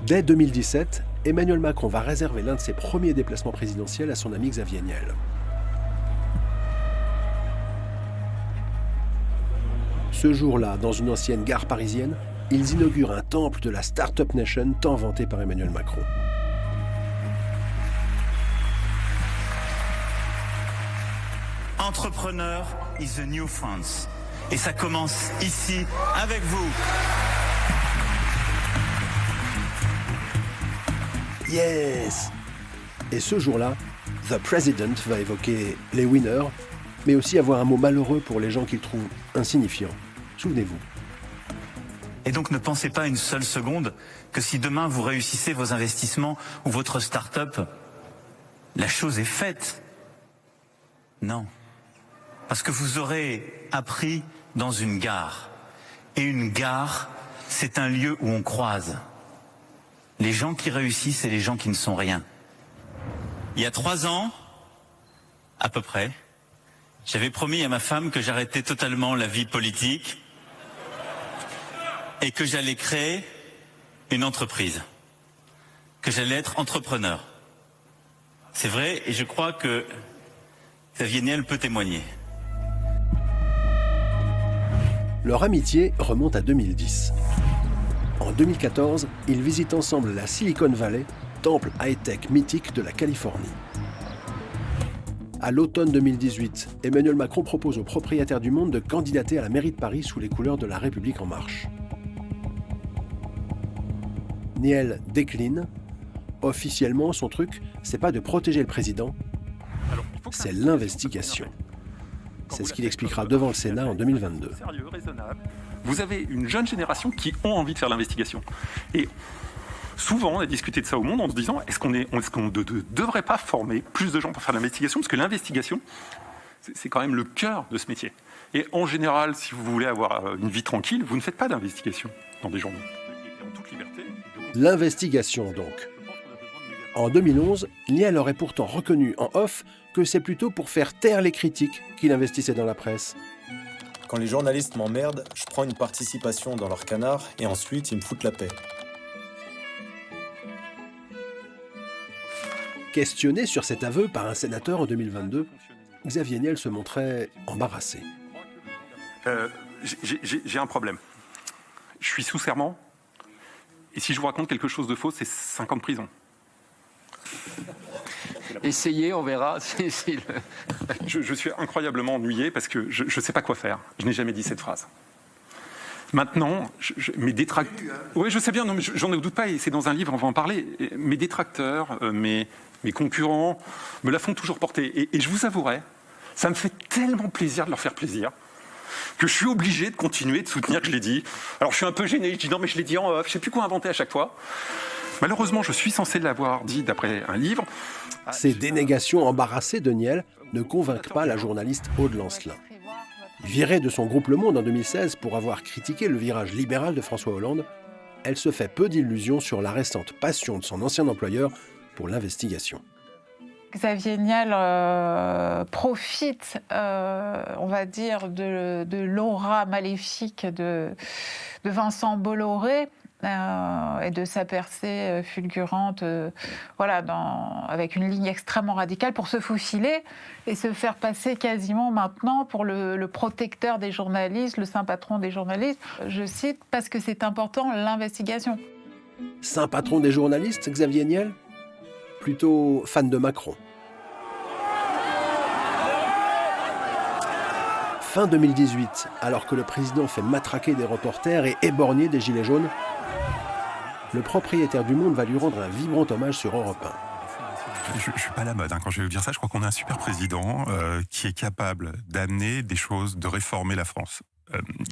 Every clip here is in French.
Dès 2017, Emmanuel Macron va réserver l'un de ses premiers déplacements présidentiels à son ami Xavier Niel. Ce jour-là, dans une ancienne gare parisienne, ils inaugurent un temple de la Startup Nation tant vanté par Emmanuel Macron. Entrepreneur is the new France. Et ça commence ici, avec vous. Yes! Et ce jour-là, The President va évoquer les winners, mais aussi avoir un mot malheureux pour les gens qu'il trouve insignifiants. Souvenez-vous. Et donc ne pensez pas une seule seconde que si demain vous réussissez vos investissements ou votre start-up, la chose est faite. Non. Parce que vous aurez appris dans une gare. Et une gare, c'est un lieu où on croise les gens qui réussissent et les gens qui ne sont rien. Il y a 3 ans, à peu près, j'avais promis à ma femme que j'arrêtais totalement la vie politique et que j'allais créer une entreprise, que j'allais être entrepreneur. C'est vrai, et je crois que Xavier Niel peut témoigner. Leur amitié remonte à 2010. En 2014, ils visitent ensemble la Silicon Valley, temple high-tech mythique de la Californie. À l'automne 2018, Emmanuel Macron propose aux propriétaires du monde de candidater à la mairie de Paris sous les couleurs de La République En Marche. Niel décline. Officiellement, son truc, c'est pas de protéger le président, c'est l'investigation. C'est ce qu'il expliquera devant le Sénat en 2022. Sérieux, raisonnable. Vous avez une jeune génération qui ont envie de faire l'investigation. Et souvent, on a discuté de ça au monde en se disant est-ce qu'on ne devrait pas former plus de gens pour faire l'investigation? Parce que l'investigation, c'est quand même le cœur de ce métier. Et en général, si vous voulez avoir une vie tranquille, vous ne faites pas d'investigation dans des journaux. En toute liberté. L'investigation, donc. En 2011, Niel aurait pourtant reconnu en off que c'est plutôt pour faire taire les critiques qu'il investissait dans la presse. Quand les journalistes m'emmerdent, je prends une participation dans leur canard et ensuite ils me foutent la paix. Questionné sur cet aveu par un sénateur en 2022, Xavier Niel se montrait embarrassé. J'ai un problème. Je suis sous serment. Et si je vous raconte quelque chose de faux, c'est 5 ans de prison. Essayez, on verra. Je suis incroyablement ennuyé parce que je ne sais pas quoi faire. Je n'ai jamais dit cette phrase. Maintenant, mes détracteurs... Oui, je sais bien, non, mais j'en doute pas, et c'est dans un livre, on va en parler. Mes détracteurs, mes concurrents me la font toujours porter. Et je vous avouerai, ça me fait tellement plaisir de leur faire plaisir que je suis obligé de continuer de soutenir que je l'ai dit. Alors je suis un peu gêné, je dis non mais je l'ai dit en off, je ne sais plus quoi inventer à chaque fois. Malheureusement, je suis censé l'avoir dit d'après un livre. Ces dénégations embarrassées de Niel ne convainquent pas la journaliste Aude Lancelin. Virée de son groupe Le Monde en 2016 pour avoir critiqué le virage libéral de François Hollande, elle se fait peu d'illusions sur la récente passion de son ancien employeur pour l'investigation. Xavier Niel profite, on va dire, de l'aura maléfique de Vincent Bolloré et de sa percée fulgurante, avec une ligne extrêmement radicale pour se faufiler et se faire passer quasiment maintenant pour le protecteur des journalistes, le saint patron des journalistes. Je cite parce que c'est important l'investigation. Saint patron des journalistes, Xavier Niel ? Plutôt fan de Macron. Fin 2018, alors que le président fait matraquer des reporters et éborgner des gilets jaunes, le propriétaire du Monde va lui rendre un vibrant hommage sur Europe 1. Je ne suis pas à la mode quand je vais dire ça. Je crois qu'on a un super président qui est capable d'amener des choses, de réformer la France.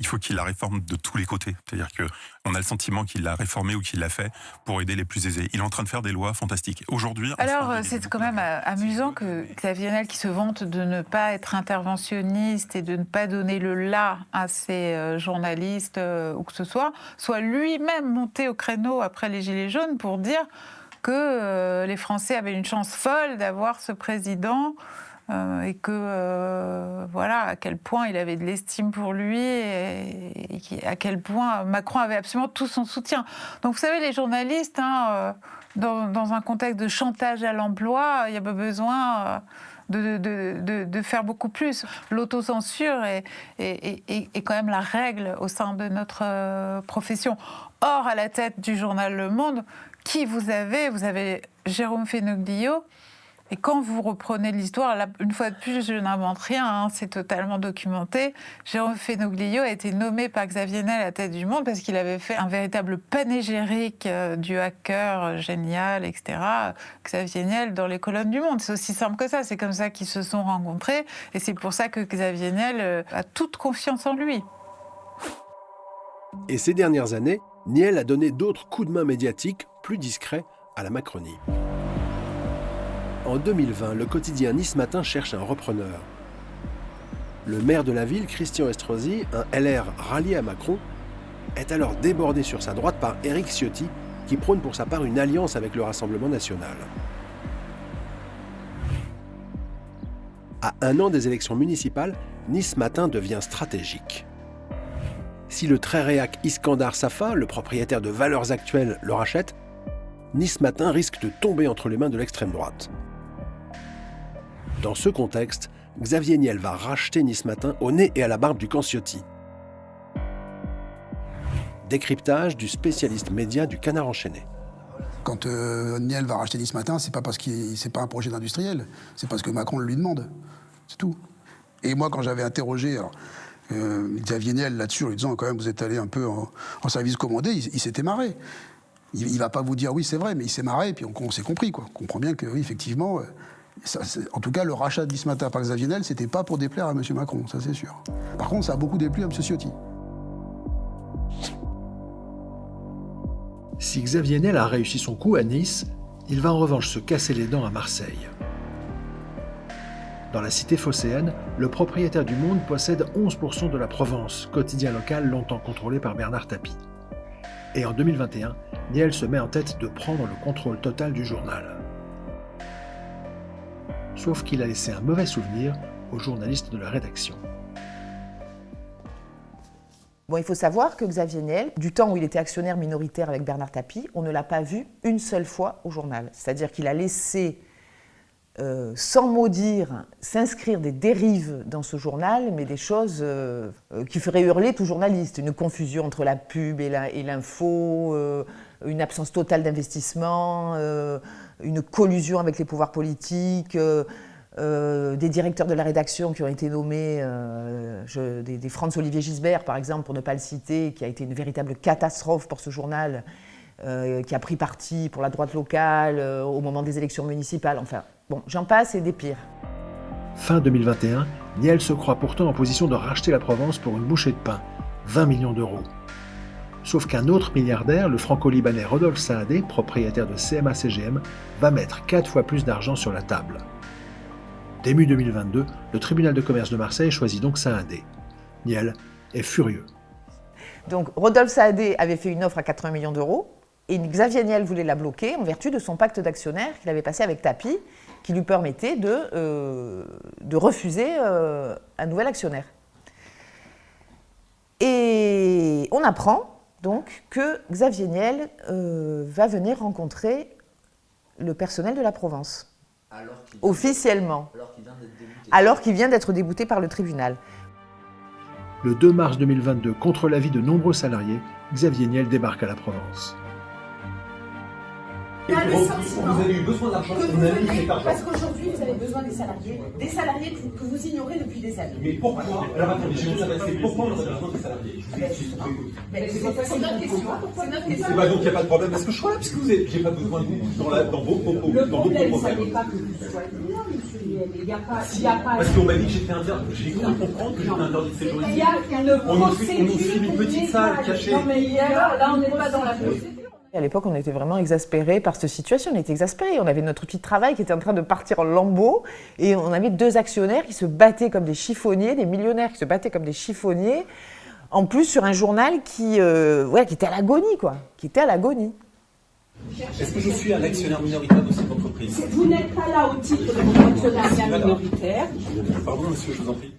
Il faut qu'il la réforme de tous les côtés. C'est-à-dire qu'on a le sentiment qu'il l'a réformée ou qu'il l'a fait pour aider les plus aisés. Il est en train de faire des lois fantastiques. Aujourd'hui, alors, c'est quand même amusant que Xavier Niel, qui se vante de ne pas être interventionniste et de ne pas donner le là à ses journalistes ou que ce soit lui-même monté au créneau après les Gilets jaunes pour dire que les Français avaient une chance folle d'avoir ce président et que voilà, à quel point il avait de l'estime pour lui et à quel point Macron avait absolument tout son soutien. Donc vous savez, les journalistes, dans un contexte de chantage à l'emploi, il n'y a pas besoin de faire beaucoup plus. L'autocensure est quand même la règle au sein de notre profession. Or, à la tête du journal Le Monde, qui vous avez Jérôme Fénoglio. Et quand vous reprenez l'histoire, là, une fois de plus, je n'invente rien, c'est totalement documenté. Jérôme Fénoglio a été nommé par Xavier Niel à la tête du Monde parce qu'il avait fait un véritable panégyrique du hacker génial, etc. Xavier Niel dans les colonnes du Monde. C'est aussi simple que ça. C'est comme ça qu'ils se sont rencontrés. Et c'est pour ça que Xavier Niel a toute confiance en lui. Et ces dernières années, Niel a donné d'autres coups de main médiatiques plus discrets à la Macronie. En 2020, le quotidien Nice Matin cherche un repreneur. Le maire de la ville, Christian Estrosi, un LR rallié à Macron, est alors débordé sur sa droite par Éric Ciotti, qui prône pour sa part une alliance avec le Rassemblement national. À un an des élections municipales, Nice Matin devient stratégique. Si le très réac Iskandar Safa, le propriétaire de Valeurs Actuelles, le rachète, Nice Matin risque de tomber entre les mains de l'extrême droite. Dans ce contexte, Xavier Niel va racheter Nice Matin au nez et à la barbe du camp Ciotti. Décryptage du spécialiste média du Canard enchaîné. Quand Niel va racheter Nice Matin, c'est pas parce que c'est pas un projet d'industriel, c'est parce que Macron le lui demande. C'est tout. Et moi, quand j'avais interrogé Xavier Niel là-dessus, en lui disant quand même vous êtes allé un peu en service commandé, il s'était marré. Il va pas vous dire oui, c'est vrai, mais il s'est marré, et puis on s'est compris, quoi. On comprend bien que oui, effectivement. En tout cas, le rachat de Nice Matin par Xavier Niel, c'était pas pour déplaire à M. Macron, ça c'est sûr. Par contre, ça a beaucoup déplu à M. Ciotti. Si Xavier Niel a réussi son coup à Nice, il va en revanche se casser les dents à Marseille. Dans la cité phocéenne, le propriétaire du Monde possède 11% de la Provence, quotidien local longtemps contrôlé par Bernard Tapie. Et en 2021, Niel se met en tête de prendre le contrôle total du journal. Sauf qu'il a laissé un mauvais souvenir aux journalistes de la rédaction. Bon, il faut savoir que Xavier Niel, du temps où il était actionnaire minoritaire avec Bernard Tapie, on ne l'a pas vu une seule fois au journal. C'est-à-dire qu'il a laissé, sans mot dire, s'inscrire des dérives dans ce journal, mais des choses qui feraient hurler tout journaliste. Une confusion entre la pub et l'info, une absence totale d'investissement, une collusion avec les pouvoirs politiques, des directeurs de la rédaction qui ont été nommés, des Franz-Olivier Gisbert par exemple, pour ne pas le citer, qui a été une véritable catastrophe pour ce journal, qui a pris parti pour la droite locale au moment des élections municipales. Enfin, bon, j'en passe et des pires. Fin 2021, Niel se croit pourtant en position de racheter la Provence pour une bouchée de pain, 20 millions d'euros. Sauf qu'un autre milliardaire, le franco-libanais Rodolphe Saadé, propriétaire de CMA-CGM, va mettre 4 fois plus d'argent sur la table. Début 2022, le tribunal de commerce de Marseille choisit donc Saadé. Niel est furieux. Donc Rodolphe Saadé avait fait une offre à 80 millions d'euros et Xavier Niel voulait la bloquer en vertu de son pacte d'actionnaires qu'il avait passé avec Tapie, qui lui permettait de refuser un nouvel actionnaire. Et on apprend donc que Xavier Niel va venir rencontrer le personnel de la Provence. Officiellement. Alors qu'il vient d'être débouté par le tribunal. Le 2 mars 2022, contre l'avis de nombreux salariés, Xavier Niel débarque à la Provence. Vous avez eu besoin d'argent, parce qu'aujourd'hui vous avez besoin des salariés que vous ignorez depuis des années. Mais pourquoi? Alors attendez, je vais vous adresser. Pourquoi on a besoin des salariés? C'est notre question. Donc il n'y a pas de problème. Est-ce que je sois là? Parce que j'ai pas besoin de vous dans vos propos. Le problème, ce n'est pas que vous soyez là, monsieur. Il n'y a pas. Parce qu'on m'a dit que j'étais interdit. J'ai cru comprendre que j'étais interdit de séjour ici. On nous file une petite salle cachée. Non mais là on n'est pas dans la procédure. À l'époque, on était vraiment exaspérés par cette situation. On était exaspérés. On avait notre outil de travail qui était en train de partir en lambeaux. Et on avait 2 actionnaires qui se battaient comme des chiffonniers, des millionnaires qui se battaient comme des chiffonniers. En plus, sur un journal qui était à l'agonie, quoi. Qui était à l'agonie. Est-ce que je suis un actionnaire minoritaire de cette entreprise? Vous n'êtes pas là au titre de mon actionnariat minoritaire. Pardon, monsieur, je vous en prie.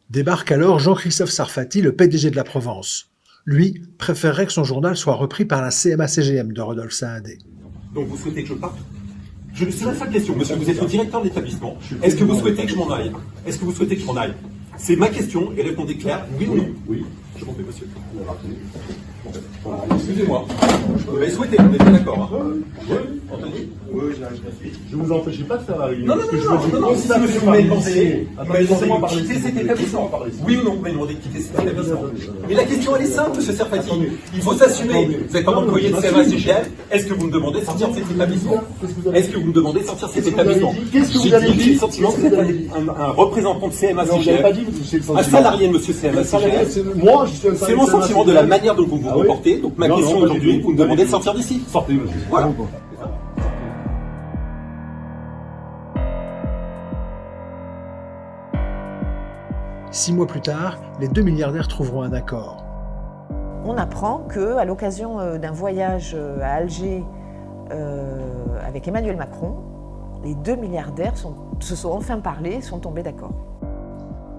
Débarque alors Jean-Christophe Sarfati, le PDG de la Provence. Lui préférerait que son journal soit repris par la CMA-CGM de Rodolphe Saadé. Donc vous souhaitez que je parte? C'est la seule question, monsieur, vous êtes le directeur de l'établissement. Est-ce que vous souhaitez que je m'en aille? Est-ce que vous souhaitez que je m'en aille? C'est ma question, et répondez clair, oui ou non? Oui. Je m'en vais, monsieur. Excusez-moi. Vous l'avez souhaité, on est bien d'accord. Hein? Oui. Anthony? Oui, je vous empêche pas de faire la réunion. Non, si monsieur, vous m'avez demandé de quitter cet établissement. Oui ou non, vous m'avez demandé de quitter cet établissement. Mais la question, elle est simple, monsieur Sarfati. Il faut s'assumer. Vous êtes pas employé de CMA-CGM. Est-ce que vous me demandez de sortir de cet établissement? Est-ce que vous me demandez de sortir de cet établissement? Qu'est-ce que vous avez dit? J'ai le sentiment que vous êtes un représentant de CMA-CGM. Un salarié de monsieur CMA-CGM. Moi, je suis un salarié. C'est mon sentiment de la manière dont vous vous comportez. Donc ma question aujourd'hui, vous me demandez de sortir d'ici. Sortez, monsieur. Voilà. Six mois plus tard, les deux milliardaires trouveront un accord. On apprend qu'à l'occasion d'un voyage à Alger avec Emmanuel Macron, les deux milliardaires se sont enfin parlé, sont tombés d'accord.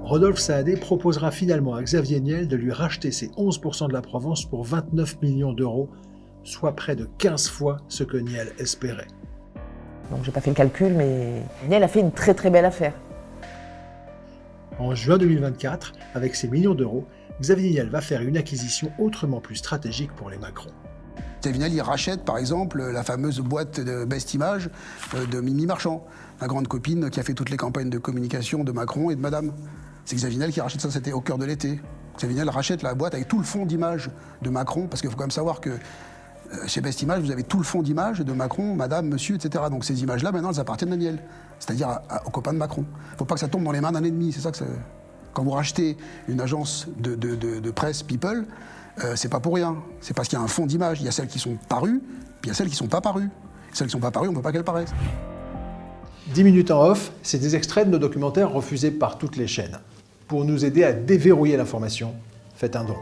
Rodolphe Saadé proposera finalement à Xavier Niel de lui racheter ses 11% de la Provence pour 29 millions d'euros, soit près de 15 fois ce que Niel espérait. Donc j'ai pas fait le calcul, mais Niel a fait une très très belle affaire. En juin 2024, avec ces millions d'euros, Xavier Niel va faire une acquisition autrement plus stratégique pour les Macron. Xavier Niel, il rachète par exemple la fameuse boîte de Best Image de Mimi Marchand, la grande copine qui a fait toutes les campagnes de communication de Macron et de Madame. C'est Xavier Niel qui rachète ça, c'était au cœur de l'été. Xavier Niel rachète la boîte avec tout le fond d'image de Macron, parce qu'il faut quand même savoir que chez Best Image, vous avez tout le fond d'image de Macron, Madame, Monsieur, etc. Donc ces images-là, maintenant, elles appartiennent à Niel, c'est-à-dire aux copains de Macron. Il ne faut pas que ça tombe dans les mains d'un ennemi, c'est ça que c'est... Quand vous rachetez une agence de presse People, c'est pas pour rien. C'est parce qu'il y a un fond d'image. Il y a celles qui sont parues, puis il y a celles qui ne sont pas parues. Celles qui ne sont pas parues, on ne veut pas qu'elles paraissent. 10 minutes en off, c'est des extraits de nos documentaires refusés par toutes les chaînes. Pour nous aider à déverrouiller l'information, faites un don.